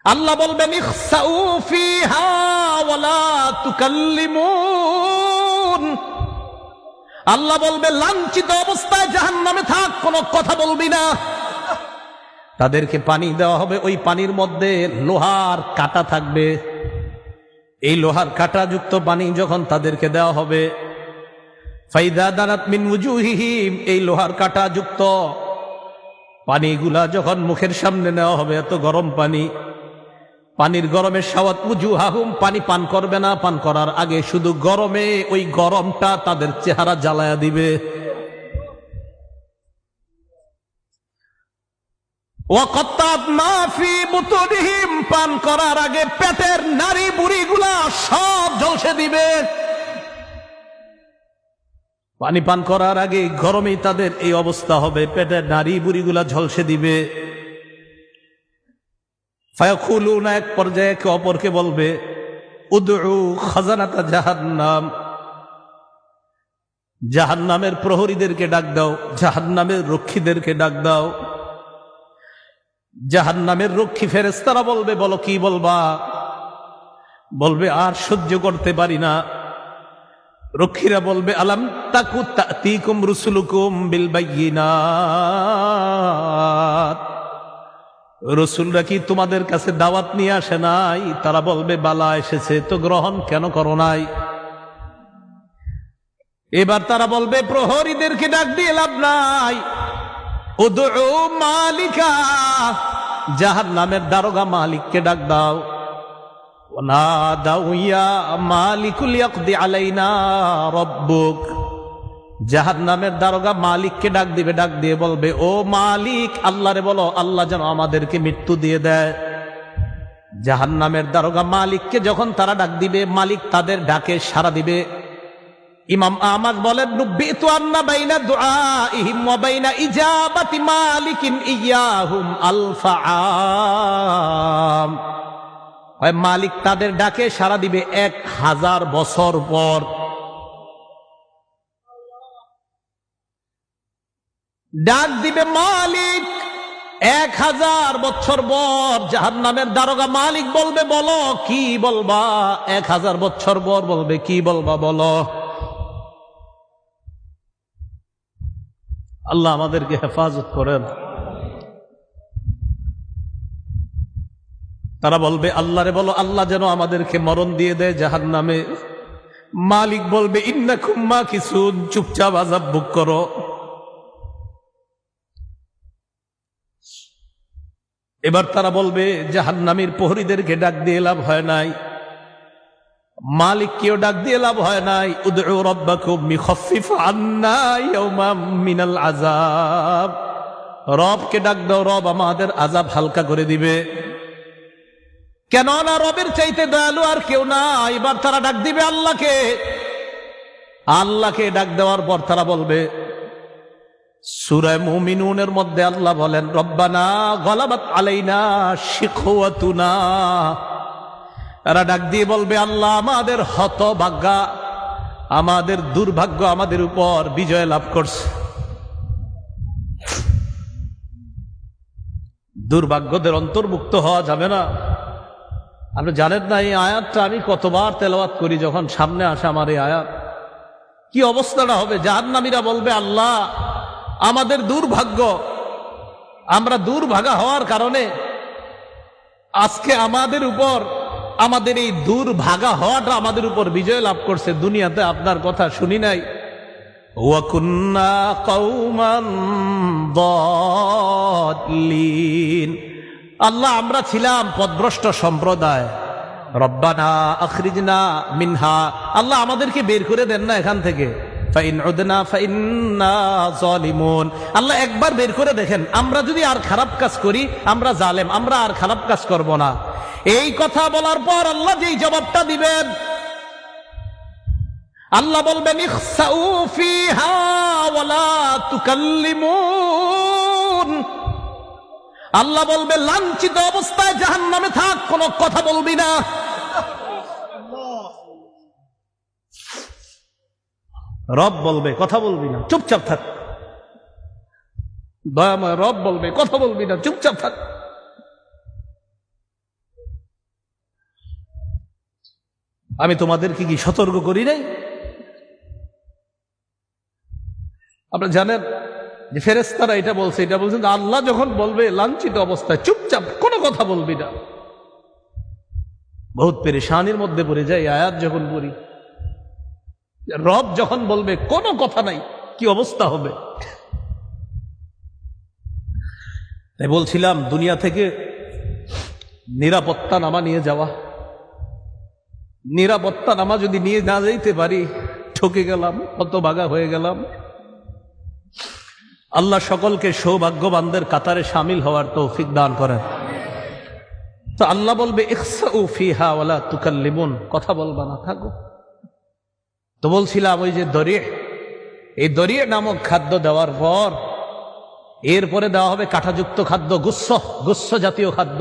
আল্লাহ বলবেন ইখসাউ ফিহা ওয়ালা তুকাল্লিমুন। আল্লাহ বলবে লাঞ্ছিত অবস্থায় জাহান্নামে থাক, কোনো কথা বলবি না। তাদেরকে পানি দেওয়া হবে, ওই পানির মধ্যে লোহার কাঁটা থাকবে। এই লোহার কাঁটা যুক্ত পানি যখন তাদেরকে দেওয়া হবে, ফাইদা দানাত মিন উজুহিহিম, এই লোহার কাঁটা যুক্ত পানিগুলা যখন মুখের সামনে নেওয়া হবে, এত গরম পানি, পানির গরমে সাওয়াত উজুহাহুম, পানি পান করবে না, পান করার আগে শুধু গরমে ওই গরমটা তাদের চেহারা জ্বালায়া দিবে। ওয়াকাত্তাত মা ফি বুতুনিহিম, পান করার আগে পেটের নারী বুড়িগুলা সব ঝলসে দিবে। পানি পান করার আগে গরমেই তাদের এই অবস্থা হবে, পেটের নারী বুড়িগুলা ঝলসে দিবে। ফায়াকুলুনা, এক পর্যায়ে একে অপরকে বলবে উদউ খাজানাতা জাহান্নাম, জাহান্নামের প্রহরীদেরকে ডাক দাও, জাহান্নামের রক্ষীদেরকে ডাক দাও। জাহান্নামের রক্ষী ফেরেশতারা বলবে, বলো কি বলবা? বলবে আর সহ্য করতে পারি না। রক্ষীরা বলবে আলাম তাকু তাতিকুম রুসুলুকুম বিল বায়িনাত, রসুলরা কি তোমাদের কাছে দাওয়াত নিয়ে আসে নাই? তারা বলবে বালা এসেছে, তো গ্রহণ কেন করো নাই? এবার তারা বলবে প্রহরীদেরকে ডাক দিয়ে লাভ নাই, উদউ মালিকা, জাহান্নামের দারোগা মালিককে ডাক দাও। ওয়ানাদাউ ইয়া মালিকুল ইয়াকদি আলাইনা রাব্বুক, জাহান্নামের দারোগা মালিককে ডাক দিবে, ডাক দিয়ে বলবে ও মালিক, আল্লাহরে বলো আল্লাহ যেন আমাদেরকে মৃত্যু দিয়ে দেয়। জাহান্নামের দারোগা মালিককে যখন তারা ডাক দিবে, মালিক তাদের ডাকে সাড়া দিবে। ইমাম আহমদ বলেন নুব্বিতু আন্না বাইনা দুআইহিম ওয়া বাইনা ইজাবাতি মালিকিন ইয়াহুম আলফা আম, হয় মালিক তাদের ডাকে সাড়া দিবে 1000 বছর পর। ডাক দিবে মালিক 1000 বছর পর, জাহান্নামের দারোগা মালিক বলবে বলো কি বলবা? 1000 বছর পর বলবে কি বলবা বলো। আল্লাহ আমাদেরকে হেফাজত করেন। তারা বলবে আল্লাহরে বলো আল্লাহ যেন আমাদেরকে মরণ দিয়ে দেয় জাহান্নামে। মালিক বলবে ইন্নাকুম মাকিসুন, চুপচাপ আযাব ভোগ করো। এবার তারা বলবে জাহান্নামীর প্রহরীদেরকে ডাক দিয়ে লাভ হয় নাই, মালিককেও ডাক দিয়ে লাভ হয় নাই। উদউ রাব্বাকুম ইখাফিফ আন্না ইয়াওমান মিনাল আযাব, রবকে ডাক দাও, রব আমাদের আযাব হালকা করে দিবে। কেন না রবের চাইতে দয়ালু আর কেউ না। এবার তারা ডাক দিবে আল্লাহকে। আল্লাহকে ডাক দেওয়ার পর তারা বলবে, সূরা মুমিনুনের মধ্যে আল্লাহ বলেন রব্বানা গলাবাত আলাইনা শিকওয়াতুনা, এরা ডাক দিয়ে বলবে আল্লাহ আমাদের হতভাগ্যা, আমাদের দুর্ভাগ্য আমাদের উপর বিজয় লাভ করছে। দুর্ভাগ্যদের অন্তর্ভুক্ত হওয়া যাবে না। আপনি জানেন না এই আয়াতটা আমি কতবার তেলাওয়াত করি, যখন সামনে আসে আমার এই আয়াত, কি অবস্থাটা হবে। জাহান্নামীরা বলবে আল্লাহ আমাদের দুর্ভাগ্য, আমরা দুর্ভাগা হওয়ার কারণে আজকে আমাদের উপর, আমাদের এই দুর্ভাগা হওয়াটা আমাদের উপর বিজয় লাভ করছে। দুনিয়াতে আপনার কথা শুনি নাই। ওয়া কুন্না কওমান দাল্লিন, আল্লাহ আমরা ছিলাম পথভ্রষ্ট সম্প্রদায়। রব্বানা আখরিজনা মিনহা, আল্লাহ আমাদেরকে বের করে দেন না এখান থেকে। ফাইন উদনা ফাইন্না যালিমুন, আল্লাহ একবার বের করে দেখেন, আমরা যদি আর খারাপ কাজ করি আমরা জালেম, আমরা আর খারাপ কাজ করব না। এই কথা বলার পর আল্লাহ যেই জবাবটা দিবেন, আল্লাহ বলবেন ইখসাউ ফিহা ওয়ালা তুকাল্লিমুন, আল্লাহ বলবে লাঞ্ছিত অবস্থায় জাহান্নামে থাক, কোনো কথা বলবি না। রব বলবে কথা বলবি না, চুপচাপ থাক। দয়াময় রব বলবে কথা বলবি না, চুপচাপ থাক। আমি তোমাদেরকে কি সতর্ক করি নাই? আপনারা জানেন যে ফেরেশতারা এটা বলছেন যে আল্লাহ যখন বলবে লাঞ্ছিত অবস্থায় চুপচাপ কোনো কথা বলবি না। বহুত পেরেশানির মধ্যে পড়ে যায় আয়াত যখন পড়ি। রব যখন বলবে কোনো কথা নাই, কি অবস্থা হবে? তাই বলছিলাম দুনিয়া থেকে নিরাপত্তা নামা নিয়ে যাওয়া, নিরাপত্তা নামা যদি নিয়ে না যাইতে পারি ঠকে গেলাম, হতভাগা হয়ে গেলাম। আল্লাহ সকলকে সৌভাগ্যবানদের কাতারে শামিল হওয়ার তৌফিক দান করেন। তো আল্লাহ বলবে ইখসাউ ফিহা ওয়ালা তুকাল্লিমুন, কথা বলবা না, থাকো। তো বলছিলাম ওই যে দরিয়ে, এই দরিয়ে নামক খাদ্য দেওয়ার পর এরপরে দেওয়া হবে কাঁটাযুক্ত খাদ্য, গুচ্ছ জাতীয় খাদ্য।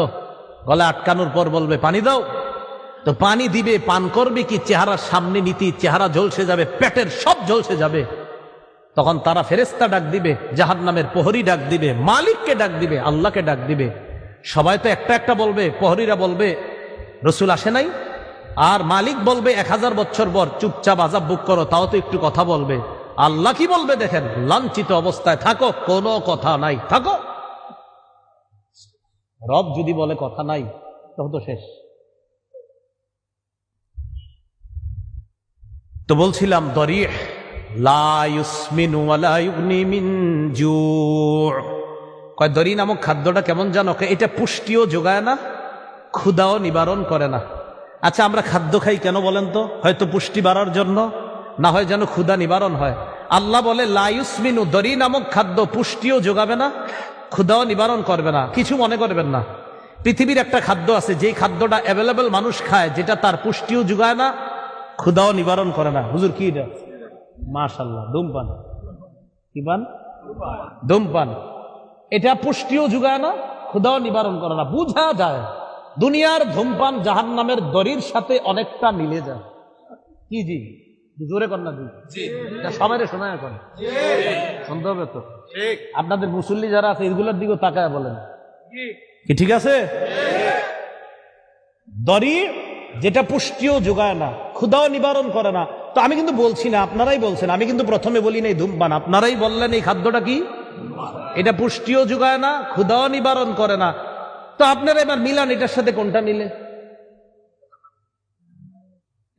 গলা আটকানোর পর বলবে পানি দাও। তো পানি দিবে, পান করবে কি চেহারার সামনে নীতি, চেহারা ঝলসে যাবে, পেটের সব ঝলসে যাবে। তখন তারা ফেরেশতা ডাক দিবে, জাহান্নামের প্রহরী ডাক দিবে, মালিককে ডাক দিবে, আল্লাহকে ডাক দিবে। সবাই তো একটা একটা বলবে, প্রহরীরা বলবে রসুল আসে নাই, আর মালিক বলবে 1000 বছর পর চুপচাপ আযাব বুক করো, তাও তো একটু কথা বলবে। আল্লাহ কি বলবে দেখেন, লাঞ্ছিত অবস্থায় থাকো, কোনো কথা নাই, থাকো। রব যদি বলে কথা নাই তখন তো শেষ। তো বলছিলাম দরিহ লা ইউসমিনু ওয়ালা ইউগনি মিন জু'। কয় দরি নামক খাদ্যটা কেমন জানো? এটা পুষ্টিও যোগায় না, ক্ষুধাও নিবারণ করে না। আচ্ছা আমরা খাদ্য খাই কেন বলেন তো? হয়তো পুষ্টি বাড়ার জন্য, না হয় যেন ক্ষুধা নিবারণ হয়। আল্লাহ বলে লা ইউসমিনু, দরি নামক খাদ্য পুষ্টিও যোগাবে না, ক্ষুধাও নিবারণ করবে না। কিছু মনে করবেন না, পৃথিবীর একটা খাদ্য আছে যেই খাদ্যটা অ্যাভেলেবল মানুষ খায়, যেটা তার পুষ্টিও যোগায় না, ক্ষুধাও নিবারণ করে না। হুজুর কি এটা? মাশাআল্লাহ, ধূমপান। কি পান? ধূমপান। এটা পুষ্টিও যোগায় না, ক্ষুধাও নিবারণ করে না। বুঝা যায় দুনিয়ার ধূমপান জাহান্নামের দড়ির সাথে অনেকটা মিলে যায়। কি জি? জোরে কর না জি, সবাই শোনায় করেন, শুনতে হবে তো। আপনাদের মুসল্লি যারা আছে এগুলোর দিকেও তাকায় বলেন কি ঠিক আছে? দড়ি যেটা পুষ্টিও যোগায় না, ক্ষুধাও নিবারণ করে না। তো আমি কিন্তু বলছি না, আপনারাই বলছেন, আমি কিন্তু প্রথমে বলি নাই ধূমপান, আপনারাই বললেন এই খাদ্যটা কি? এটা পুষ্টিও যোগায় না, ক্ষুধাও নিবারণ করে না। তো আপনারা এবার মিলান এটার সাথে কোনটা মিলে।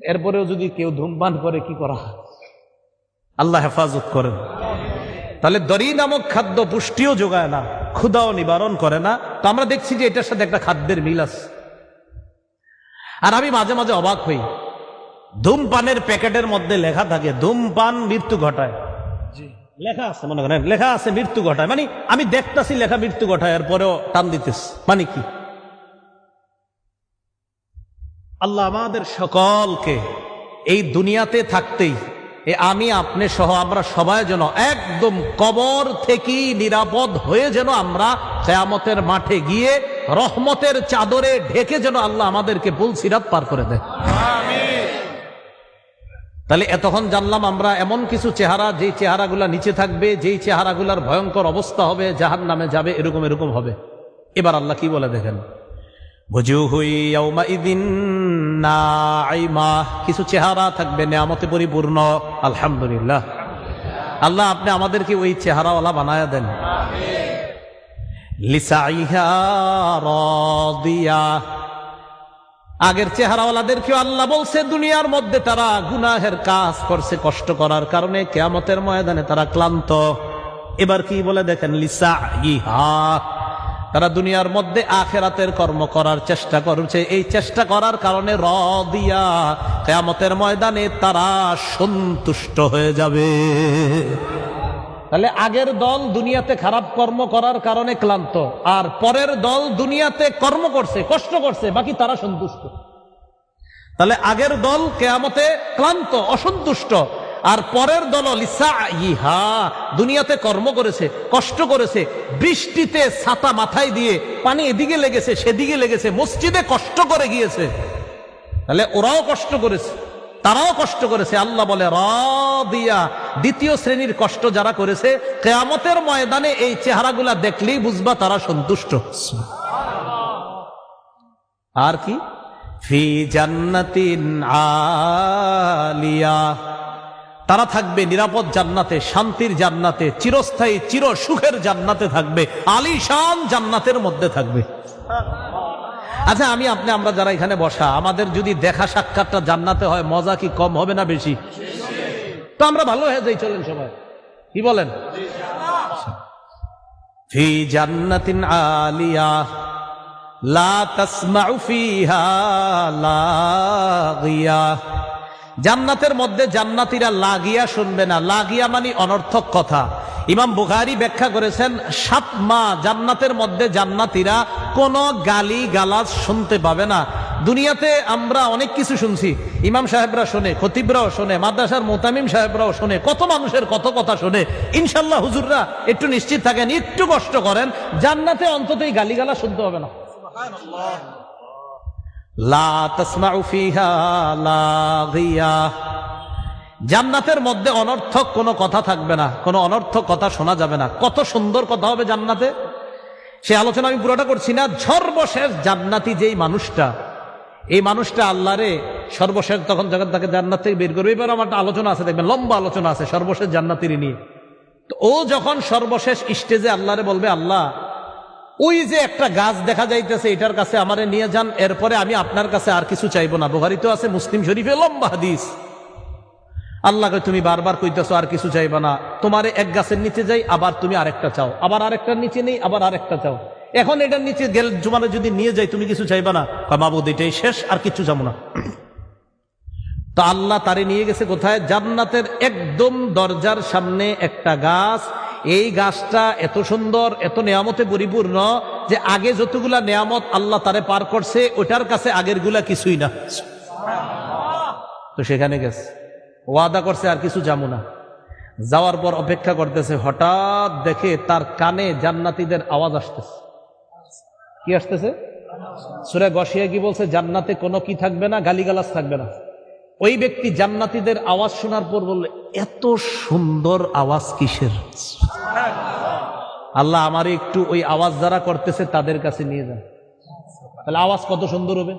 এরপরেও যদি কেউ ধূমপান করে কি করা? আল্লাহ হেফাজত করেন। তাহলে দরি নামক খাদ্য পুষ্টিও যোগায় না, ক্ষুধাও নিবারণ করে না। তো আমরা দেখছি যে এটার সাথে একটা খাদ্যের মিল আছে। আর আমি মাঝে মাঝে অবাক হই, ধূমপানের প্যাকেটের মধ্যে লেখা থাকে ধূমপান মৃত্যু ঘটায়। লেখা আছে, মনে করেন লেখা আছে মৃত্যু ঘটায়, মানে আমি দেখতেছি লেখা মৃত্যু ঘটায়, এরপরেও টান দিতেছি, মানে কি? আল্লাহ আমাদের সকলকে এই দুনিয়াতে থাকতেই আমি আপনি সহ আমরা সবাই যেন একদম কবর থেকেই নিরাপদ হয়ে যেন আমরা কিয়ামতের মাঠে গিয়ে রহমতের চাদরে ঢেকে যেন আল্লাহ আমাদেরকে পুলসিরাত পার করে দেয়। তাহলে এতক্ষণ জানলাম আমরা এমন কিছু চেহারা, যেই চেহারাগুলা নিচে থাকবে, যেই চেহারাগুলার ভয়ঙ্কর অবস্থা হবে, জাহান্নামে যাবে, এরকম এরকম হবে। এবার আল্লাহ কি বলে দেখেন, কিছু চেহারা থাকবে নেয়ামতে পরিপূর্ণ। আলহামদুলিল্লাহ, আল্লাহ আপনি আমাদেরকে ওই চেহারাওয়ালা বানায়া দেন। লিসাইহা রাদিয়া, আগের চেহারাওয়ালাদেরকেও আল্লাহ বলছে দুনিয়ার মধ্যে তারা গুনাহের কাজ করছে, কষ্ট করার কারণে কিয়ামতের ময়দানে তারা ক্লান্ত। এবার কি বলে দেখেন, লিসাইহা, তারা দুনিয়ার মধ্যে আখিরাতের কর্ম করার চেষ্টা করছে, এই চেষ্টা করার কারণে রাদিয়া, কিয়ামতের ময়দানে তারা সন্তুষ্ট হয়ে যাবে। তাহলে আগের দল দুনিয়াতে খারাপ কর্ম করার কারণে ক্লান্ত, আর পরের দল দুনিয়াতে কর্ম করছে, কষ্ট করছে, বাকি তারা সন্তুষ্ট। তাহলে আগের দল কিয়ামতে ক্লান্ত, অসন্তুষ্ট, আর পরের দল লিসাইহা, দুনিয়াতে কর্ম করেছে, কষ্ট করেছে, বৃষ্টিতে ছাতা মাথায় দিয়ে পানি এদিকে লেগেছে সেদিকে লেগেছে, মসজিদে কষ্ট করে গিয়েছে। তাহলে ওরাও কষ্ট করেছে, তারাও কষ্ট করেছে। আল্লাহ বলে রাদিয়া, দ্বিতীয় শ্রেণীর কষ্ট যারা করেছে, কিয়ামতের ময়দানে এই চেহারাগুলা দেখলেই বুঝবা তারা সন্তুষ্ট। আর কি ফি জান্নাতিন আলিয়া, তারা থাকবে নিরাপদ জান্নাতে, শান্তির জান্নাতে, চিরস্থায়ী চির সুখের জান্নাতে থাকবে, আলিশান জান্নাতের মধ্যে থাকবে। আচ্ছা আমরা যারা এখানে বসা, আমাদের যদি দেখা সাক্ষাৎটা জান্নাতে হয়, মজা কি কম হবে না বেশি? তো আমরা ভালো হয়ে যাই, চলেন সবাই, কি বলেন? ফি জান্নাতিন আলিয়া লা তাসমাউ ফিহা লাগিয়া, জান্নাতের মধ্যে জান্নাতীরা লাগিয়া শুনবে না। লাগিয়া মানে অনর্থক কথা। ইমাম বুখারী ব্যাখ্যা করেছেন 7 মাহ জান্নাতের মধ্যে জান্নাতীরা কোনো গালি গালাজ শুনতে পাবে না। দুনিয়াতে আমরা অনেক কিছু শুনছি, ইমাম সাহেবরা শোনে, খতিবরাও শোনে, মাদ্রাসার মুতামিম সাহেবরাও শোনে, কত মানুষের কত কথা শোনে। ইনশাল্লাহ হুজুররা একটু নিশ্চিত থাকেন, একটু কষ্ট করেন, জান্নাতে অন্তত এই গালিগালা শুনতে হবে না। লা তাসমাউ ফিহা লাগিয়া, জান্নাতের মধ্যে অনর্থক কোনো কথা থাকবে না, কোনো অনর্থক কথা শোনা যাবে না। কত সুন্দর কথা হবে জান্নাতে, সে আলোচনা আমি পুরোটা করছি না। সর্বশেষ জান্নাতি যেই মানুষটা, এই মানুষটা আল্লাহরে সর্বশেষ তখন যখন তাকে জান্নাত থেকে বের করবে, এবার আমার একটা আলোচনা আছে, দেখবেন লম্বা আলোচনা আছে সর্বশেষ জান্নাতির নিয়ে। তো ও যখন সর্বশেষ স্টেজে আল্লাহরে বলবে, আল্লাহ ওই যে একটা গাছ দেখা যাইতেছে, এটার কাছে আমারে নিয়ে যান, এরপরে আমি আপনার কাছে আর কিছু চাইবো না। বুখারী তো আছে, মুসলিম শরীফে লম্বা হাদিস। আল্লাহকে তুমি বারবার কইতেছো আর কিছু চাইবা না, তোমারে এক গাছের নিচে যাই, আবার তুমি আরেকটা চাও, আবার আরেকটার নিচে নেই, আবার আরেকটা চাও, এখন এটার নিচে গেল তোমারে যদি নিয়ে যাই তুমি কিছু চাইবা না? মাবুদ এটাই শেষ, আর কিছু চাবো না। তো আল্লাহ তারে নিয়ে গেছে কোথায়? জান্নাতের একদম দরজার সামনে একটা গাছ। এই গাছটা এত সুন্দর, এত নেয়ামতে পরিপূর্ণ যে আগে যতগুলা নেয়ামত আল্লাহ তারে পার করছে, ওটার কাছে আগের গুলা কিছুই না। তো সেখানে গেছে, ওয়াদা করছে আর কিছু যাবো না। যাওয়ার পর অপেক্ষা করতেছে, হঠাৎ দেখে তার কানে জান্নাতীদের আওয়াজ আসতেছে। কি আসতেছে? সূরা গশিয়া কি বলছে? জান্নাতে কোনো কি থাকবে না, গালিগালাজ থাকবে না। ওই ব্যক্তি জান্নাতীদের আওয়াজ শোনার পর বলল, এত সুন্দর আওয়াজ কিসের? আল্লাহ আমার একটু ওই আওয়াজ যারা করতেছে তাদের কাছে নিয়ে যান। তাহলে আওয়াজ কত সুন্দর হবে,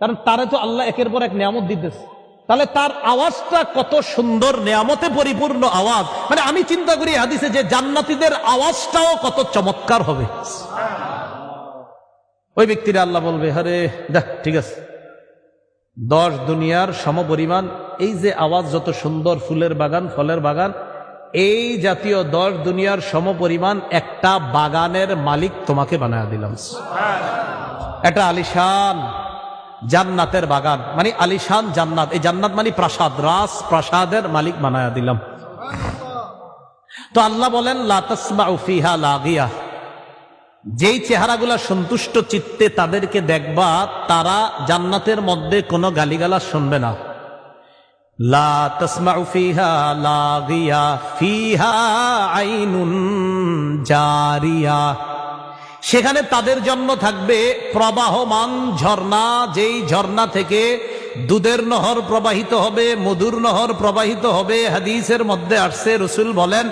কারণ তারে তো আল্লাহ একের পর এক নিয়ামত দিতেছে। তাহলে তার আওয়াজটা কত সুন্দর, নিয়ামতে পরিপূর্ণ আওয়াজ। মানে আমি চিন্তা করি হাদিসে যে জান্নাতীদের আওয়াজটাও কত চমৎকার হবে। ওই ব্যক্তিরা আল্লাহ বলবে, আরে দেখ ঠিক আছে, 10 দুনিয়ার সমপরিমাণ এই যে আওয়াজ, যত সুন্দর ফুলের বাগান, ফলের বাগান, এই জাতীয় 10 দুনিয়ার সমপরিমাণ একটা বাগানের মালিক তোমাকে বানায় দিলাম। একটা আলিশান জান্নাতের বাগান, মানে আলিশান জান্নাত। এই জান্নাত মানে প্রাসাদ, রাজ প্রাসাদের মালিক বানায়া দিলাম। তো আল্লাহ বলেন, লা তাসমাউ ফিহা লাগিয়া, যেই চেহারাগুলা সন্তুষ্ট চিত্তে তাদেরকে দেখবা, তারা জান্নাতের মধ্যে কোনো গালিগালাজ শুনবে না। লা তাসমাউ ফিহা লাগিয়া ফিহা আইনুন জারিয়া, সেখানে তাদের জন্য থাকবে প্রবাহমান ঝর্ণা, যেই ঝর্ণা থেকে দুধের নহর প্রবাহিত হবে, মধুর নহর প্রবাহিত হবে। হাদিসের মধ্যে আসছে, রাসূল বলেন,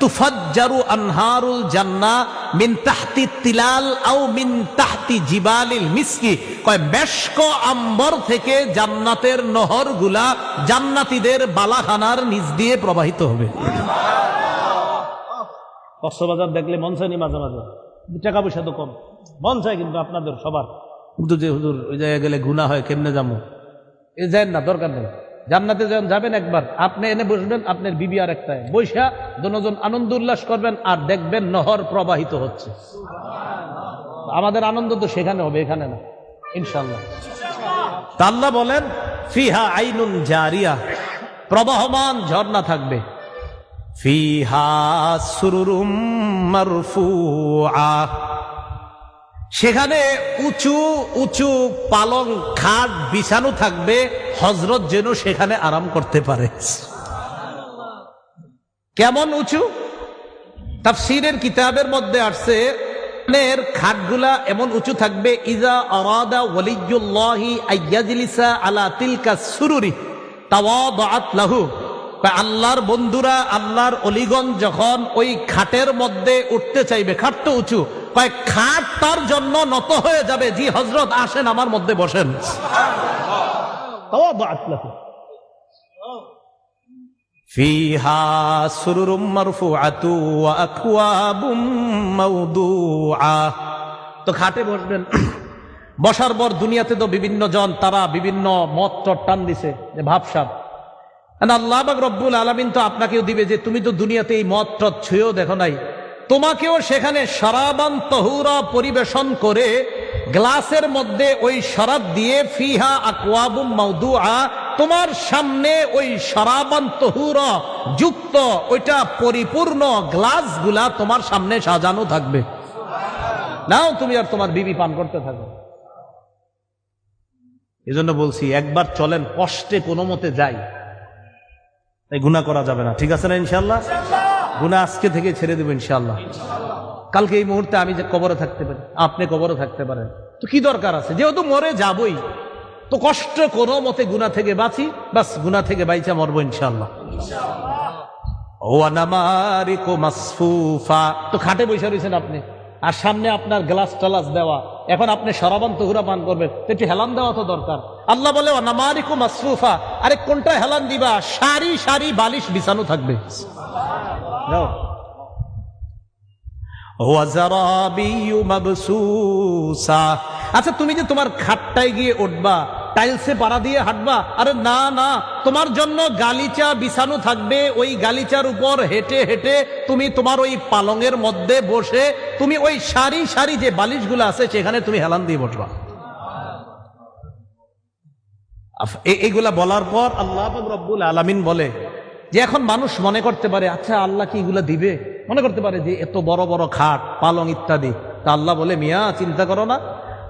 তুফাজ্জারু আনহারুল জান্নাহ মিন তাহতি তিলাল আও মিন তাহতি জিবালিল মিসকি, কয় মেশক আম্বর থেকে জান্নাতের নহরগুলা জান্নাতীদের বালাখানার নিচ দিয়ে প্রবাহিত হবে। কক্সবাজার দেখলে মন চায়নি মাঝে মাঝে, টাকা পয়সা তো কম, মন চায় কিন্তু আপনাদের সবার, কিন্তু যে হুজুর ওই জায়গায় গেলে গুনাহ হয়, কেমনে যাবো? এ যায় না, দরকার নেই। জান্নাতে যখন যাবেন একবার, আপনি এনে বসবেন, আপনার বিবি আর একটায় বৈশা, দুজন আনন্দ উল্লাস করবেন, আর দেখবেন নহর প্রবাহিত হচ্ছে। আমাদের আনন্দ তো সেখানে হবে, এখানে না, ইনশাআল্লাহ। আল্লাহ বলেন, ফিহা আইনুন জারিয়া, প্রবাহমান ঝর্ণা থাকবে। ফিহা সুরুরুম মারফুআ, সেখানে উঁচু উঁচু পালং খাট বিছানো থাকবে, হযরত যেন সেখানে আরাম করতে পারে। কেমন উঁচু? তাফসীরের কিতাবের মধ্যে আসছে, এর খাটগুলা এমন উঁচু থাকবে, ইজা আরাদা ওয়ালিয়ুল্লাহি আইয়াজলিসা আলা তিলকা সুরুরি তাওয়াদাআত লাহু, আল্লাহর বন্ধুরা, আল্লাহর অলিগণ যখন ওই খাটের মধ্যে উঠতে চাইবে, খাট তো উঁচু, খাট তার জন্য নত হয়ে যাবে, জি হযরত আসেন আমার মধ্যে বসেন। ফিহা সুরুরুম মারফুআতু ওয়া আকওয়াবুম মাওদুআ। তো খাটে বসবেন, বসার পর দুনিয়াতে তো বিভিন্ন জন তারা বিভিন্ন মত টান দিছে যে ভাবসাব, আল্লাহ পাক রব্বুল আলামিন তো আপনাকেও দিবে যে তুমি তো দুনিয়াতে এই মদ টদ ছুঁয়েও দেখো নাই, তোমাকেও সেখানে শরাবান তহুরা পরিবেশন করে গ্লাসের মধ্যে ওই শরাব দিয়ে ফিহা আকওয়াবুম মাওদুআ, তোমার সামনে ওই শরাবান তহুরা যুক্ত ওইটা পরিপূর্ণ গ্লাসগুলা তোমার সামনে সাজানো থাকবে। নাও তুমি আর তোমার বিবি পান করতে থাকো। এজন্য বলছি একবার চলেন, কষ্টে কোনো মতে যাই, তাই গুনাহ করা যাবে না, ঠিক আছে না? ইনশাআল্লাহ গুনাহ আজকে থেকে ছেড়ে দেব ইনশাআল্লাহ। কালকে এই মুহূর্তে আমি যে কবরে থাকতে পারি, আপনি কবরে থাকতে পারেন, তো কি দরকার আছে? যেহেতু মরে যাবই, তো কষ্ট কোনো মতে গুনাহ থেকে বাঁচি, বাস গুনাহ থেকে বাইচা মরবো ইনশাআল্লাহ। ওয়া নামারিকু মাসফুফা, তো খাটে বসে রয়েছেন আপনি, আর সামনে আপনার গ্লাস টালাস দেওয়া, এখন আপনি শরাবান তহুরা পান করবেন, তো একটু হেলান দেওয়া তো দরকার। আল্লাহ বলে ওয়া নামারিকু মাসফুফা, আরে কোনটা হেলান দিবা? সারি সারি বালিশ বিছানো থাকবে। যাও। ওয়া যারাবিয়্যু মাবসুসা, আচ্ছা তুমি যে তোমার খাটটায় গিয়ে উঠবা, টাইলসে পাড়া দিয়ে হাঁটবা, আরে না না, তোমার জন্য গালিচা বিছানো থাকবে, ওই গালিচার উপর হেঁটে হেঁটে তুমি তোমার ওই পালঙের মধ্যে বসে তুমি ওই সারি সারি যে বালিশগুলো আছে সেখানে তুমি হেলান দিয়ে বসবা। এইগুলা বলার পর আল্লাহ পাক রব্বুল আলামিন বলে যে এখন মানুষ মনে করতে পারে আচ্ছা আল্লাহ কি এগুলা দিবে, মনে করতে পারে যে এত বড় বড় খাট পালং ইত্যাদি। তা আল্লাহ বলে মিয়া চিন্তা করো না,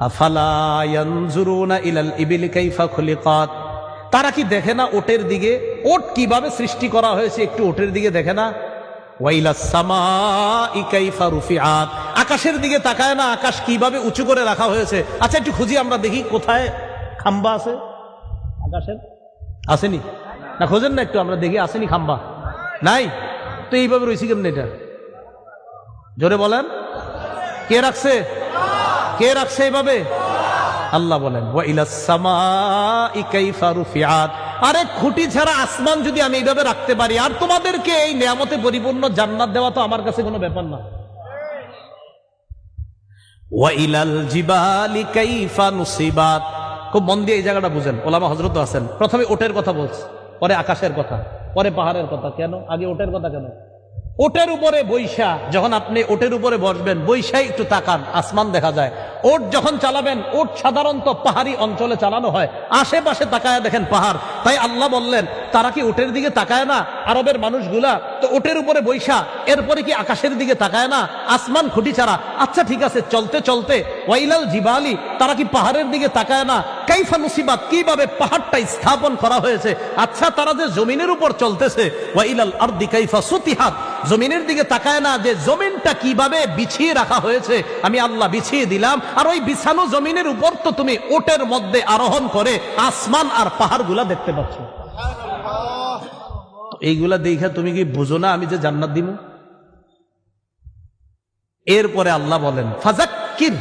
আফালা ইয়ানজুরুনা ইলাল ইবিলি কাইফা খুলিকাত, তারা কি দেখে না ওটের দিকে, ওট কিভাবে সৃষ্টি করা হয়েছে, একটু ওটের দিকে দেখে না? ওয়াইলাস সামাই কাইফা রুফিআত, আকাশের দিকে তাকায় না, আকাশ কিভাবে উঁচু করে রাখা হয়েছে? আচ্ছা একটু খুঁজি আমরা দেখি কোথায় খাম্বা আছে আকাশের, আসেনি না? খোঁজেন না একটু, আমরা দেখি আসেনি খাম্বা, নাই তো এইভাবে রয়েছি কেমন? এটা জোরে বলেন, কে রাখছে? কে রাখছে এইভাবে? আল্লাহ বলেন ওয়াইলাস সামাই কাইফা রুফিআত, আরে খুঁটি ছাড়া আসমান যদি আমি এইভাবে রাখতে পারি, আর তোমাদেরকে এই নিয়ামতে পরিপূর্ণ জান্নাত দেওয়া তো আমার কাছে কোনো ব্যাপার না। ওয়াইলাল জিবালি কাইফা নুসিবাত, খুব মন দিয়ে এই জায়গাটা বুঝেন, ওলামা হযরত আছেন। প্রথমে ওটের কথা বলছে, পরে আকাশের কথা, পরে পাহাড়ের কথা। কেন আগে ওটের কথা? কেন ওটের উপরে বৈশা, যখন আপনি ওটের উপরে বসবেন, বৈশাই একটু তাকান, আসমান দেখা যায়। ওট যখন চালাবেন, ওট সাধারণত পাহাড়ি অঞ্চলে চালানো হয়, আশেপাশে তাকায় দেখেন পাহাড়। তাই আল্লাহ বললেন তারা কি ওটের দিকে তাকায় না আরবের মানুষগুলা? তো ওটের উপরে বৈশা, এরপরে কি আকাশের দিকে তাকায় না? আসমান খুঁটি ছাড়া। আচ্ছা ঠিক আছে, চলতে চলতে ওয়াইলাল জিবালি, তারা কি পাহাড়ের দিকে তাকায় না? কাইফা নুসিবাত, কিভাবে পাহাড়টা স্থাপন করা হয়েছে। আচ্ছা তারা যে জমিনের উপর চলতেছে, ওয়াইলাল আরদি কাইফা সুতিহাত, জমিনের দিকে তাকায় না যে জমিনটা কিভাবে বিছিয়ে রাখা হয়েছে, আমি আল্লাহ বিছিয়ে দিলাম। আর ওই বিছানো জমিনের উপর তো তুমি ওটের মধ্যে আরোহণ করে আসমান আর পাহাড়গুলা দেখতে পাচ্ছ। এইগুলা দেখে তুমি কি বুঝো না আমি যে জান্নাত দিব? এরপরে আল্লাহ বলেন ফাযাক্কির,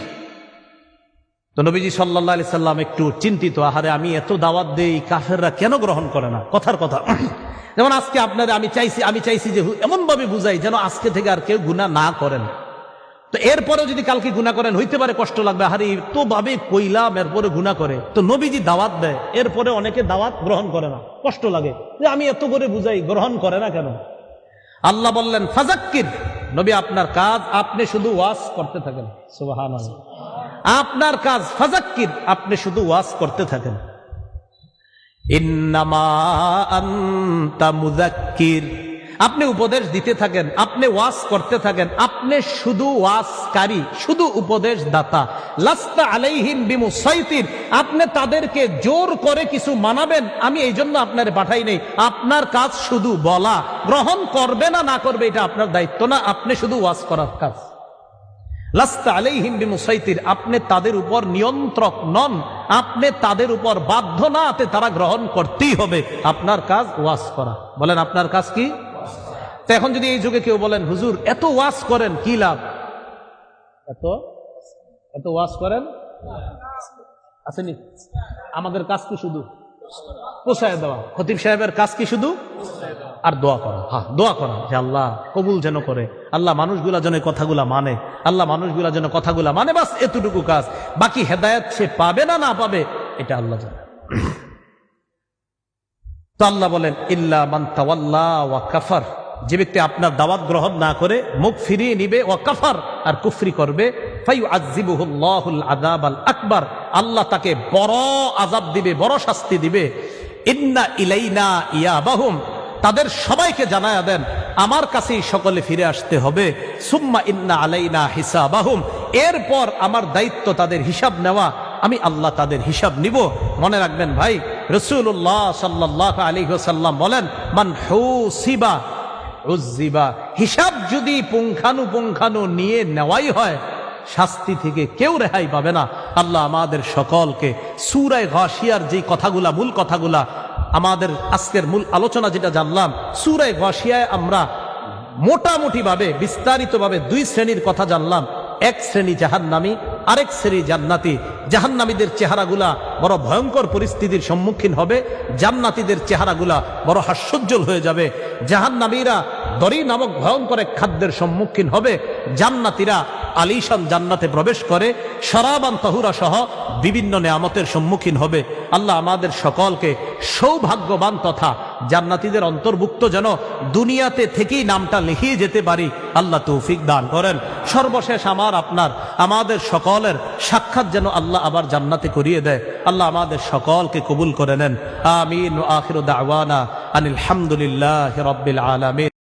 তো নবীজি সাল্লাল্লাহু আলাইহি সাল্লাম একটু চিন্তিত, আহারে আমি এত দাওয়াত দেই, কাফেররা কেন গ্রহণ করে না? কথার কথা, যেমন আজকে আপনারা আমি চাইছি যে এমন ভাবে বুঝাই যেন আজকে থেকে আর কেউ গুনাহ না করেন। তো এরপরেও যদি কালকে গুনাহ করেন, হইতে পারে কষ্ট লাগবে, আরে তো ভাবে কইলাম এরপরে গুনাহ করে। তো নবীজি দাওয়াত দেয়, এরপরে অনেকে দাওয়াত গ্রহণ করে না, কষ্ট লাগে যে আমি এত করে বুঝাই, গ্রহণ করে না কেন? আল্লাহ বললেন ফাযাক্কির, নবী আপনার কাজ আপনি শুধু ওয়াজ করতে থাকেন। সুবহানাল্লাহ, আপনার কাজ ফাযাক্কির, আপনি শুধু ওয়াজ করতে থাকেন। ইন্নামা আনতা মুযাক্কির, আপনি উপদেশ দিতে থাকেন, আপনি ওয়াজ করতে থাকেন, আপনি শুধু ওয়াজকারী, শুধু উপদেশ দাতা। লাস্তা আলাইহিম বিমুসাইতির, আপনি তাদেরকে জোর করে কিছু মানাবেন আমি এই জন্য আপনার পাঠাই নেই। আপনার কাজ শুধু বলা, গ্রহণ করবে না না করবে এটা আপনার দায়িত্ব না, আপনি শুধু ওয়াজ করার কাজ। লাস্তা আলাইহিম বিমুসাইতির, আপনি তাদের উপর নিয়ন্ত্রক নন, আপনি তাদের উপর বাধ্য না, তারা গ্রহণ করতেই হবে। আপনার কাজ ওয়াজ করা। বলেন আপনার কাজ কি? তো এখন যদি এই যুগে কেউ বলেন হুজুর এত ওয়াজ করেন কি লাভ, এত ওয়াজ করেন আসেনি, আমাদের কাজ কি শুধু পৌঁছায় দেওয়া? খতিব সাহেবের কাজ কি শুধু? আর দোয়া করা। হ্যাঁ, দোয়া করা যে আল্লাহ কবুল যেন করে, আল্লাহ মানুষগুলা যেন কথাগুলা মানে, আল্লাহ মানুষগুলা যেন কথাগুলা মানে, বাস এতটুকু কাজ। বাকি হেদায়েত সে পাবে না না পাবে এটা আল্লাহ জানে। তো আল্লাহ বলেন ইল্লা মান তাওয়াল্লা ওয়া কাফার, যে ব্যক্তি আপনার দাওয়াত গ্রহণ না করে মুখ ফিরিয়ে নিবে, ওয়া কাফার আর কুফরি করবে, ফায়ুআযযিবুহুল্লাহুল আযাবাল আকবার, আল্লাহ তাকে বড় আযাব দিবে, বড় শাস্তি দিবে। ইন্না ইলাইনা ইয়াবাহুম, তাদের সবাইকে জানায়া দেন আমার কাছেই সকলে ফিরে আসতে হবে। সুম্মা ইন্না আলাইনা হিসাবাহুম, এরপর আমার দায়িত্ব তাদের হিসাব নেওয়া, আমি আল্লাহ তাদের হিসাব নিব। মনে রাখবেন ভাই, রাসূলুল্লাহ সাল্লাল্লাহু আলাইহি ওয়াসাল্লাম বলেন মান হুসিবা উযযিবা, হিসাব যদি পুঙ্খানুপুঙ্খানু নিয়ে নেওয়াই হয় শাস্তি থেকে কেউ রেহাই পাবে না। আল্লাহ আমাদের সকলকে সূরা গাশিয়ার যে কথাগুলা, মূল কথাগুলা, আমাদের আজকের মূল আলোচনা যেটা জানলাম, সূরা গাশিয়ায় আমরা মোটামুটি ভাবে বিস্তারিতভাবে দুই শ্রেণীর কথা জানলাম। এক শ্রেণী জাহান্নামী, আরেক শ্রেণী জান্নাতি। জাহান্নামীদের চেহারাগুলা বড় ভয়ঙ্কর পরিস্থিতির সম্মুখীন হবে, জান্নাতীদের চেহারাগুলা বড় হাস্যোজ্জ্বল হয়ে যাবে। জাহান্নামীরা দরি নামক ভয়ঙ্কর এক খাদ্যের সম্মুখীন হবে, জান্নাতীরা আলিশান জান্নাতে প্রবেশ করে শরাবান তাহুরা সহ বিভিন্ন নেয়ামতের সম্মুখীন হবে। আল্লাহ আমাদের সকলকে সৌভাগ্যবান তথা জান্নাতীদের অন্তর্ভুক্ত যেন দুনিয়াতে থেকেই নামটা লিখিয়ে যেতে পারি, আল্লাহ তৌফিক দান করেন। সর্বশেষ আমাদের সকলের সাক্ষাৎ যেন আল্লাহ আবার জান্নাতে করিয়ে দেয়। আল্লাহ আমাদের সকলকে কবুল করে নেন। আমিন। আখিরু দাওয়ানা আনিল হামদুলিল্লাহি রাব্বিল আলামিন।